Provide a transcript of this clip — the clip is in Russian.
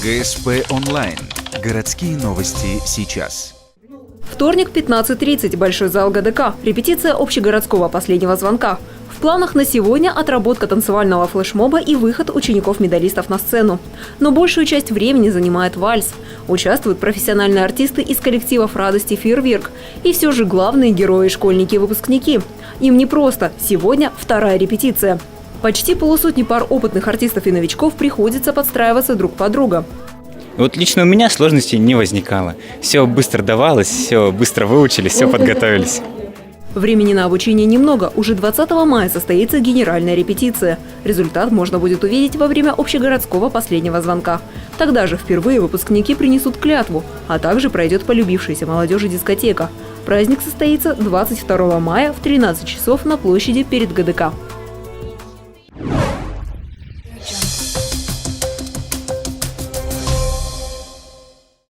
ГСП онлайн. Городские новости сейчас. Вторник, 15:30. Большой зал ГДК. Репетиция общегородского последнего звонка. В планах на сегодня отработка танцевального флешмоба и выход учеников-медалистов на сцену. Но большую часть времени занимает вальс. Участвуют профессиональные артисты из коллективов «Радости», «Фейерверк». И все же главные герои – школьники и выпускники. Им непросто. Сегодня вторая репетиция. Почти полусотни пар опытных артистов и новичков приходится подстраиваться друг под друга. Вот лично у меня сложностей не возникало. Все быстро давалось, все быстро выучили, все подготовились. Времени на обучение немного. Уже 20 мая состоится генеральная репетиция. Результат можно будет увидеть во время общегородского последнего звонка. Тогда же впервые выпускники принесут клятву, а также пройдет полюбившаяся молодежи дискотека. Праздник состоится 22 мая в 13 часов на площади перед ГДК.